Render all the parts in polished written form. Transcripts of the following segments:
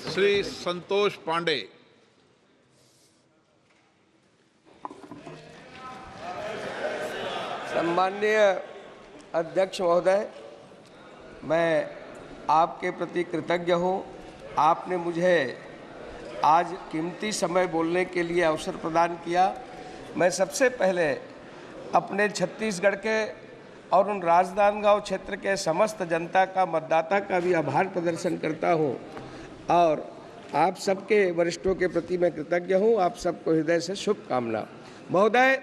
श्री संतोष पांडे। सम्माननीय अध्यक्ष महोदय, मैं आपके प्रति कृतज्ञ हूँ। आपने मुझे आज कीमती समय बोलने के लिए अवसर प्रदान किया। मैं सबसे पहले अपने छत्तीसगढ़ के और उन राजनांदगांव क्षेत्र के समस्त जनता का, मतदाता का भी आभार प्रदर्शन करता हूँ और आप सबके वरिष्ठों के प्रति मैं कृतज्ञ हूँ। आप सबको हृदय से शुभकामना। महोदय,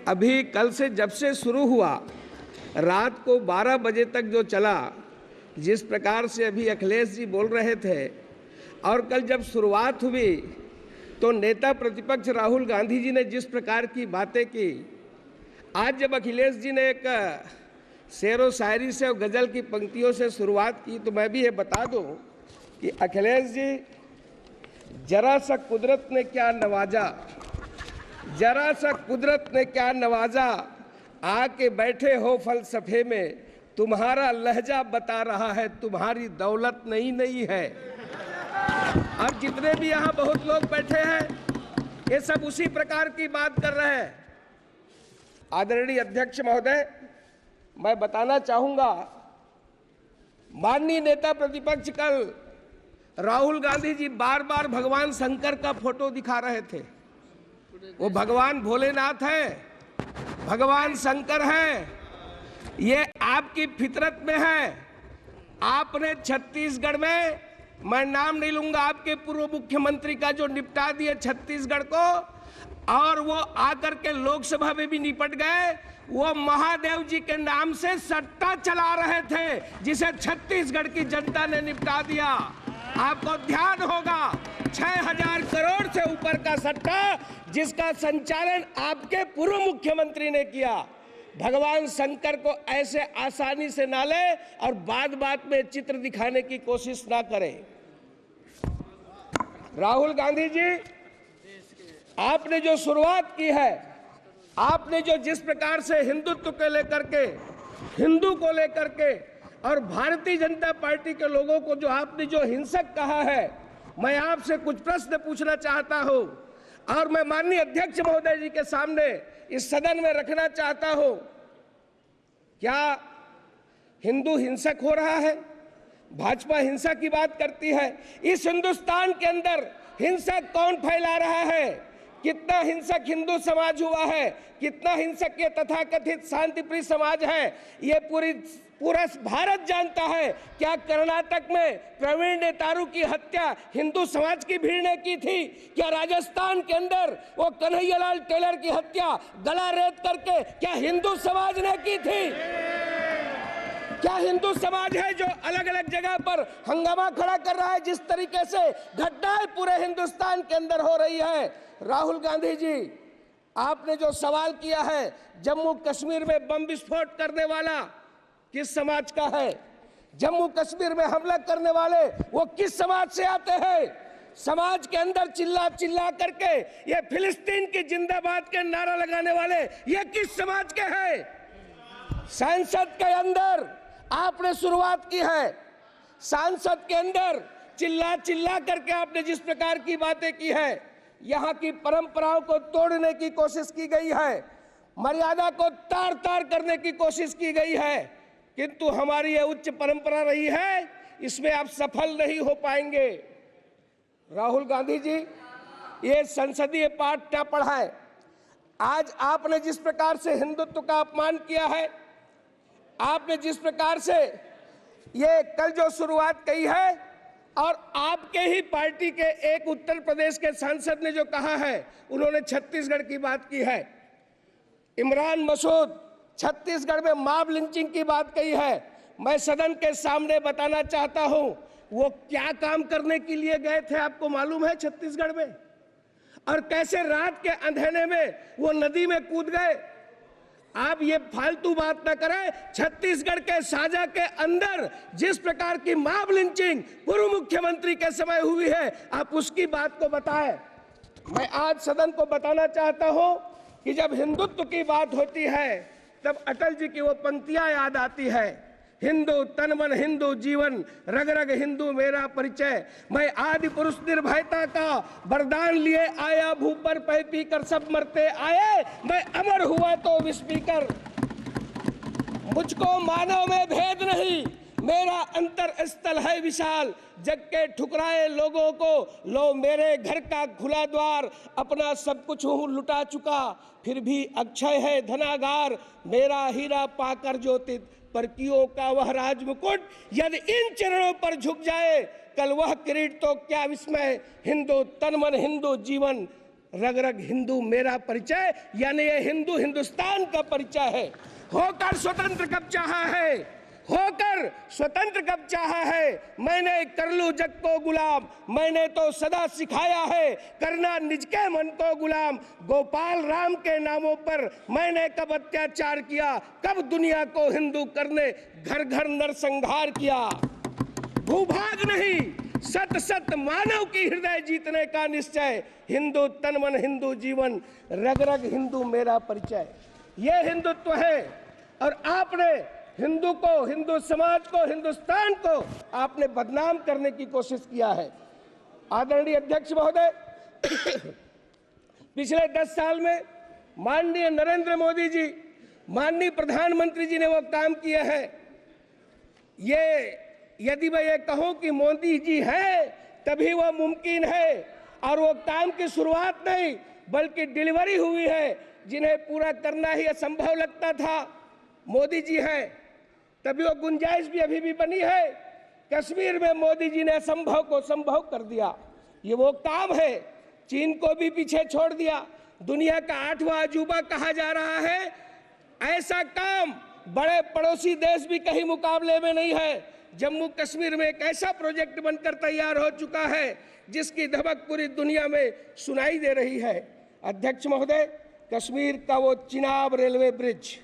अभी कल से जब से शुरू हुआ, रात को 12 बजे तक जो चला, जिस प्रकार से अभी अखिलेश जी बोल रहे थे, और कल जब शुरुआत हुई तो नेता प्रतिपक्ष राहुल गांधी जी ने जिस प्रकार की बातें की, आज जब अखिलेश जी ने एक शेरो शायरी से और गज़ल की पंक्तियों से शुरुआत की, तो मैं भी ये बता दूं कि अखिलेश जी, जरा सा कुदरत ने क्या नवाजा, जरा सा कुदरत ने क्या नवाजा, आके बैठे हो फलसफे में, तुम्हारा लहजा बता रहा है तुम्हारी दौलत नहीं है। अब जितने भी यहाँ बहुत लोग बैठे हैं, ये सब उसी प्रकार की बात कर रहे हैं। आदरणीय अध्यक्ष महोदय, मैं बताना चाहूंगा, माननीय नेता प्रतिपक्ष कल राहुल गांधी जी बार बार भगवान शंकर का फोटो दिखा रहे थे। वो भगवान भोलेनाथ है, भगवान शंकर है, ये आपकी फितरत में है। आपने छत्तीसगढ़ में, मैं नाम नहीं लूंगा, आपके पूर्व मुख्यमंत्री का जो निपटा दिए छत्तीसगढ़ को, और वो आकर के लोकसभा में भी निपट गए। वो महादेव जी के नाम से सट्टा चला रहे थे, जिसे छत्तीसगढ़ की जनता ने निपटा दिया। आपको ध्यान होगा, 6000 करोड़ से ऊपर का सट्टा, जिसका संचालन आपके पूर्व मुख्यमंत्री ने किया। भगवान शंकर को ऐसे आसानी से ना ले और बात बात में चित्र दिखाने की कोशिश ना करें। राहुल गांधी जी, आपने जो शुरुआत की है, आपने जो जिस प्रकार से हिंदुत्व को लेकर के, हिंदू को लेकर के और भारतीय जनता पार्टी के लोगों को जो आपने जो हिंसक कहा है, मैं आपसे कुछ प्रश्न पूछना चाहता हूं और मैं माननीय अध्यक्ष महोदय जी के सामने इस सदन में रखना चाहता हूं। क्या हिंदू हिंसक हो रहा है? भाजपा हिंसा की बात करती है। इस हिंदुस्तान के अंदर हिंसा कौन फैला रहा है? कितना हिंसक हिंदू समाज हुआ है, कितना हिंसक ये तथाकथित शांतिप्रिय समाज है, ये पूरा भारत जानता है। क्या कर्नाटक में प्रवीण नेतारू की हत्या हिंदू समाज की भीड़ ने की थी? क्या राजस्थान के अंदर वो कन्हैयालाल टेलर की हत्या गला रेत करके क्या हिंदू समाज ने की थी? क्या हिंदू समाज है जो अलग अलग जगह पर हंगामा खड़ा कर रहा है? जिस तरीके से घटनाएं पूरे हिंदुस्तान के अंदर हो रही है। राहुल गांधी जी, आपने जो सवाल किया है, जम्मू कश्मीर में बम विस्फोट करने वाला किस समाज का है? जम्मू कश्मीर में हमला करने वाले वो किस समाज से आते हैं? समाज के अंदर चिल्ला चिल्ला करके ये फिलिस्तीन की जिंदाबाद के नारा लगाने वाले ये किस समाज के हैं? संसद के अंदर आपने शुरुआत की है, संसद के अंदर चिल्ला चिल्ला करके आपने जिस प्रकार की बातें की है, यहाँ की परंपराओं को तोड़ने की कोशिश की गई है, मर्यादा को तार तार करने की कोशिश की गई है, किंतु हमारी यह उच्च परंपरा रही है, इसमें आप सफल नहीं हो पाएंगे। राहुल गांधी जी, ये संसदीय पाठ क्या पढ़ाए? आज आपने जिस प्रकार से हिंदुत्व का अपमान किया है, आपने जिस प्रकार से ये कल जो शुरुआत की है, और आपके ही पार्टी के एक उत्तर प्रदेश के सांसद ने जो कहा है, उन्होंने छत्तीसगढ़ की बात की है। इमरान मसूद छत्तीसगढ़ में मॉब लिंचिंग की बात कही है। मैं सदन के सामने बताना चाहता हूं, वो क्या काम करने के लिए गए थे आपको मालूम है छत्तीसगढ़ में? और कैसे रात के अंधेरे में वो नदी में कूद गए? आप ये फालतू बात न करें। छत्तीसगढ़ के साजा के अंदर जिस प्रकार की मॉब लिंचिंग पूर्व मुख्यमंत्री के समय हुई है, आप उसकी बात को बताएं। मैं आज सदन को बताना चाहता हूं कि जब हिंदुत्व की बात होती है, तब अटल जी की वो पंक्तियां याद आती है, हिंदू तन मन हिंदू जीवन, रग रग हिंदू मेरा परिचय। मैं आदि पुरुष निर्भयता का वरदान लिए आया, भू पर पै पी कर सब मरते आए, मैं अमर हुआ तो विष पीकर। मुझको मानव में भेद नहीं, मेरा अंतर स्थल है विशाल, जग के ठुकराए लोगों को लो मेरे घर का खुला द्वार। अपना सब कुछ हूँ लुटा चुका, फिर भी अक्षय है धनागार, मेरा हीरा पाकर ज्योतित परकियों का वह राज मुकुट। यदि इन चरणों पर झुक जाए कल वह किरीट तो क्या विस्मय। हिंदू तन मन हिंदू जीवन, रग रग हिंदू मेरा परिचय। यानी ये हिंदू हिंदुस्तान का परिचय है। होकर स्वतंत्र कब चाहा है, होकर स्वतंत्र कब चाहा है, मैंने कर लूं जग को गुलाम। मैंने तो सदा सिखाया है करना निज के मन को गुलाम। गोपाल राम के नामों पर मैंने कब अत्याचार किया, कब दुनिया को हिंदू करने घर घर नरसंहार किया। भूभाग नहीं सत सत मानव की हृदय जीतने का निश्चय। हिंदू तन मन हिंदू जीवन, रग रग हिंदू मेरा परिचय। ये हिंदुत्व है। और आपने हिंदू को, हिंदू समाज को, हिंदुस्तान को आपने बदनाम करने की कोशिश किया है। आदरणीय अध्यक्ष महोदय, पिछले 10 साल में माननीय नरेंद्र मोदी जी, माननीय प्रधानमंत्री जी ने वो काम किए हैं। ये यदि मैं ये कहूं कि मोदी जी है तभी वो मुमकिन है, और वो काम की शुरुआत नहीं बल्कि डिलीवरी हुई है, जिन्हें पूरा करना ही असंभव लगता था। मोदी जी हैं तभी वो गुंजाइश भी अभी भी बनी है। कश्मीर में मोदी जी ने असंभव को संभव कर दिया। ये वो काम है, चीन को भी पीछे छोड़ दिया, दुनिया का 8वां अजूबा कहा जा रहा है। ऐसा काम बड़े पड़ोसी देश भी कहीं मुकाबले में नहीं है। जम्मू कश्मीर में एक ऐसा प्रोजेक्ट बनकर तैयार हो चुका है जिसकी धमक पूरी दुनिया में सुनाई दे रही है। अध्यक्ष महोदय, कश्मीर का वो चिनाब रेलवे ब्रिज,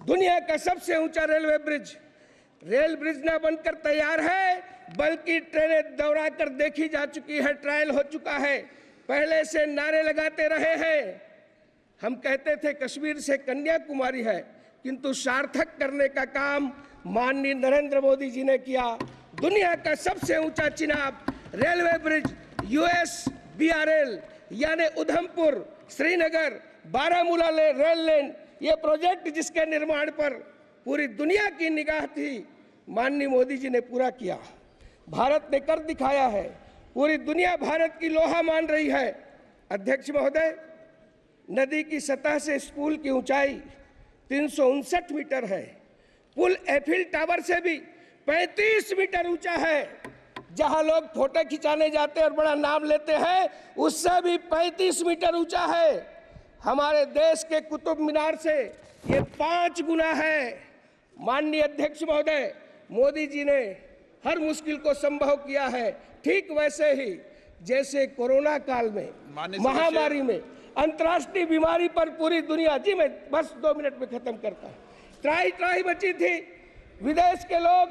दुनिया का सबसे ऊंचा रेल ब्रिज न बनकर तैयार है बल्कि ट्रेनें दौड़ा कर देखी जा चुकी है, ट्रायल हो चुका है। पहले से नारे लगाते रहे हैं। हम कहते थे कश्मीर से कन्याकुमारी है, किंतु सार्थक करने का काम माननीय नरेंद्र मोदी जी ने किया। दुनिया का सबसे ऊंचा चिनाब रेलवे ब्रिज, USBRL यानी उधमपुर श्रीनगर बारामूला रेल लाइन, ये प्रोजेक्ट जिसके निर्माण पर पूरी दुनिया की निगाह थी, माननीय मोदी जी ने पूरा किया। भारत ने कर दिखाया है, पूरी दुनिया भारत की लोहा मान रही है। अध्यक्ष महोदय, नदी की सतह से इस पुल की ऊंचाई 359 मीटर है। पुल एफिल टावर से भी 35 मीटर ऊंचा है। जहां लोग फोटो खिंचाने जाते हैं और बड़ा नाम लेते हैं, उससे भी 35 मीटर ऊंचा है। हमारे देश के कुतुब मीनार से ये 5 गुना है। माननीय अध्यक्ष महोदय, मोदी जी ने हर मुश्किल को संभव किया है। ठीक वैसे ही जैसे कोरोना काल में, महामारी में, अंतर्राष्ट्रीय बीमारी पर पूरी दुनिया, जी मैं बस 2 मिनट में खत्म करता हूँ, त्राही त्राही मची थी। विदेश के लोग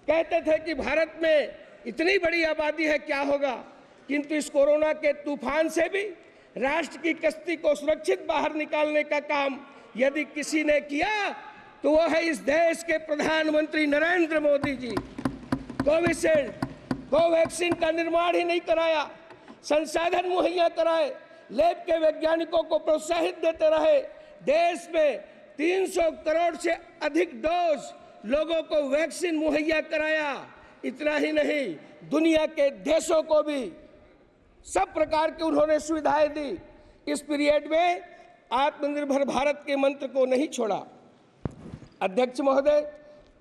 कहते थे कि भारत में इतनी बड़ी आबादी है, क्या होगा। किंतु इस कोरोना के तूफान से भी राष्ट्र की कश्ती को सुरक्षित बाहर निकालने का काम यदि किसी ने किया तो वो है इस देश के प्रधानमंत्री नरेंद्र मोदी जी। कोविशील्ड, कोवैक्सीन का निर्माण ही नहीं कराया, संसाधन मुहैया कराए, लैब के वैज्ञानिकों को प्रोत्साहित देते रहे। देश में 300 करोड़ से अधिक डोज लोगों को वैक्सीन मुहैया कराया। इतना ही नहीं, दुनिया के देशों को भी सब प्रकार की उन्होंने सुविधाएं दी। इस पीरियड में आत्मनिर्भर भारत के मंत्र को नहीं छोड़ा। अध्यक्ष महोदय,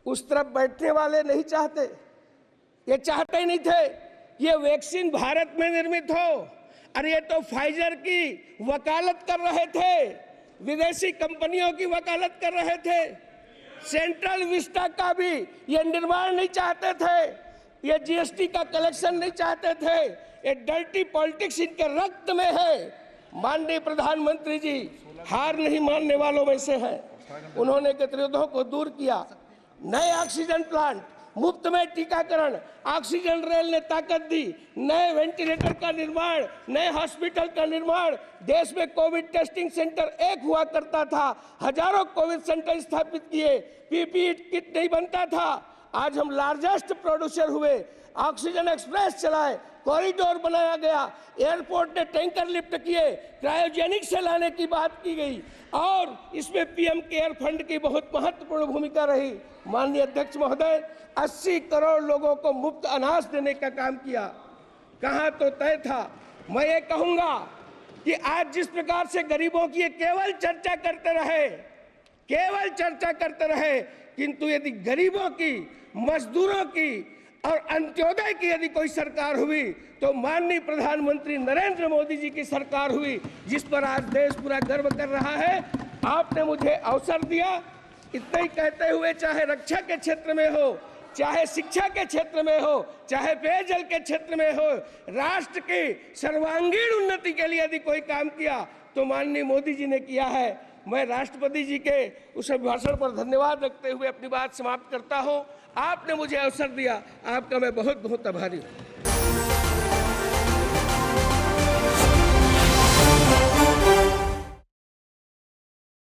उस तरफ बैठने वाले नहीं चाहते, ये चाहते ही नहीं थे कि ये वैक्सीन भारत में निर्मित हो। अरे ये तो फाइजर की वकालत कर रहे थे, विदेशी कंपनियों की वकालत कर रहे थे। सेंट्रल विस्टा का भी ये निर्माण नहीं चाहते थे, ये GST का कलेक्शन नहीं चाहते थे। ये डर्टी पॉलिटिक्स इनके रक्त में है। माननीय प्रधानमंत्री जी हार नहीं मानने वालों में से है। उन्होंने गतिरोधों को दूर किया, नए ऑक्सीजन प्लांट, मुफ्त में टीकाकरण, ऑक्सीजन रेल ने ताकत दी, नए वेंटिलेटर का निर्माण, नए हॉस्पिटल का निर्माण, देश में कोविड टेस्टिंग सेंटर एक हुआ करता था, हजारों कोविड सेंटर स्थापित किए, पीपीई किट नहीं बनता था, आज हम लार्जेस्ट प्रोड्यूसर हुए, ऑक्सीजन एक्सप्रेस चलाए, कॉरिडोर बनाया गया, एयरपोर्ट ने टैंकर लिफ्ट किए, क्रायोजेनिक से लाने की बात की गई और इसमें पीएम केयर फंड की बहुत महत्वपूर्ण भूमिका रही। माननीय अध्यक्ष महोदय, 80 करोड़ लोगों को मुफ्त अनाज देने का काम किया, कहाँ तो तय था। मैं ये कहूंगा कि आज जिस प्रकार से गरीबों की केवल चर्चा करते रहे, किंतु यदि गरीबों की, मजदूरों की और अंत्योदय की यदि कोई सरकार हुई तो माननीय प्रधानमंत्री नरेंद्र मोदी जी की सरकार हुई, जिस पर आज देश पूरा गर्व कर रहा है। आपने मुझे अवसर दिया, इतना ही कहते हुए, चाहे रक्षा के क्षेत्र में हो, चाहे शिक्षा के क्षेत्र में हो, चाहे पेयजल के क्षेत्र में हो, राष्ट्र की सर्वांगीण उन्नति के लिए यदि कोई काम किया तो माननीय मोदी जी ने किया है। मैं राष्ट्रपति जी के उस भाषण पर धन्यवाद रखते हुए अपनी बात समाप्त करता हूं। आपने मुझे अवसर दिया, आपका मैं बहुत बहुत आभारी हूं।